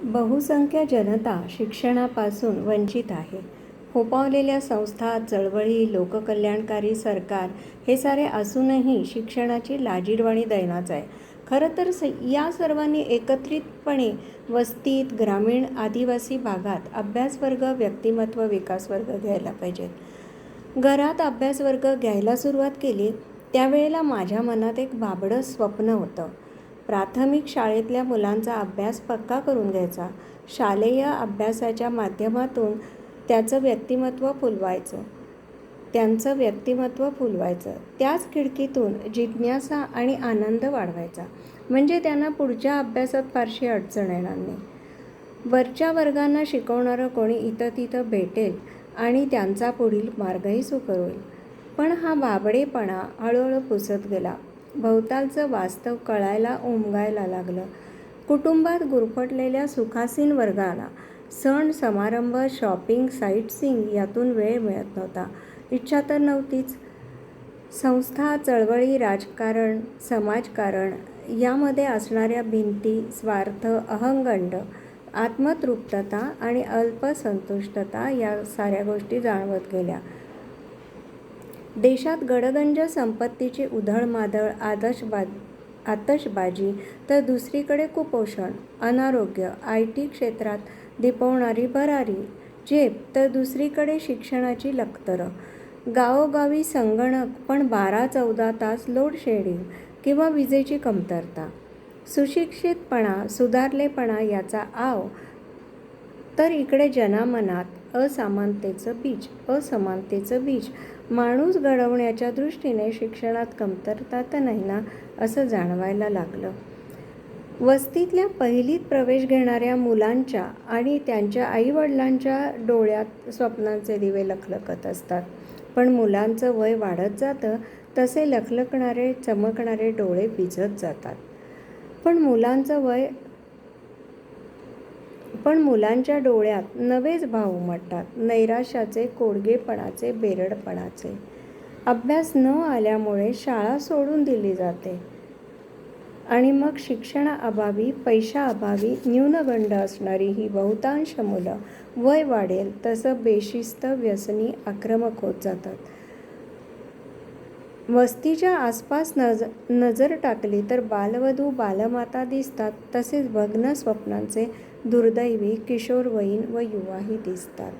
बहुसंख्य जनता शिक्षणापासून वंचित आहे. फोफावलेल्या संस्था, चळवळी, लोककल्याणकारी सरकार हे सारे असूनही शिक्षणाची लाजिरवाणी दैनाच आहे. खरं तर या सर्वांनी एकत्रितपणे वस्तीत, ग्रामीण, आदिवासी भागात अभ्यासवर्ग, व्यक्तिमत्व विकास वर्ग घ्यायला पाहिजेत. घरात अभ्यासवर्ग घ्यायला सुरुवात केली त्यावेळेला माझ्या मनात एक भाबडं स्वप्न होतं. प्राथमिक शाळेतल्या मुलांचा अभ्यास पक्का करून घ्यायचा. शालेय अभ्यासाच्या माध्यमातून त्यांचं व्यक्तिमत्व फुलवायचं. त्याच खिडकीतून जिज्ञासा आणि आनंद वाढवायचा. म्हणजे त्यांना पुढच्या अभ्यासात फारशी अडचण येणार नाही. वरच्या वर्गांना शिकवणारं कोणी इथं तिथं भेटेल आणि त्यांचा पुढील मार्गही सुकर होईल. पण हा भाबडेपणा हळूहळू पुसत गेला. भोवतालचं वास्तव कळायला उमगायला लागलं. कुटुंबात गुरफटलेल्या सुखासीन वर्गाला सण समारंभ, शॉपिंग, साईटसीइंग यातून वेळ मिळत नव्हता. इच्छा तर नव्हतीच. संस्था, चळवळी, राजकारण, समाजकारण यामध्ये असणाऱ्या भिंती, स्वार्थ, अहंगंड, आत्मतृप्तता आणि अल्पसंतुष्टता या साऱ्या गोष्टी जाणवत गेल्या. देशात गडगंज संपत्तीची उधळमाधळ, आतषबाजी तर दुसरीकडे कुपोषण, अनारोग्य, IT क्षेत्रात दिपवणारी भरारी झेप तर दुसरीकडे शिक्षणाची लखतरं. गावोगावी संगणक पण 12-14 तास लोडशेडिंग किंवा विजेची कमतरता. सुशिक्षितपणा, सुधारलेपणा याचा आव तर इकडे जनामनात असमानतेचं बीज. माणूस घडवण्याच्या दृष्टीने शिक्षणात कमतरता तर नाही ना असं जाणवायला लागलं. वस्तीतल्या पहिलीत प्रवेश घेणाऱ्या मुलांच्या आणि त्यांच्या आईवडिलांच्या डोळ्यात स्वप्नांचे दिवे लखलखत असतात. पण मुलांचं वय वाढत जातं तसे लखलखणारे, चमकणारे डोळे विझत जातात. पण मुलांच्या डोळ्यात नवेच भाव उमटतात. नैराश्याचे, कोडगेपणाचे, बेरडपणाचे. अभ्यास न आल्यामुळे शाळा सोडून दिली जाते आणि मग शिक्षणाअभावी, पैशाअभावी न्यूनगंड असणारी ही बहुतांश मुलं वय वाढेल तसं बेशिस्त, व्यसनी, आक्रमक होत जातात. वस्तीच्या आसपास नजर टाकली तर बालवधू, बालमाता दिसतात. तसेच भग्न स्वप्नांचे दुर्दैवी किशोरवयीन व युवाही दिसतात.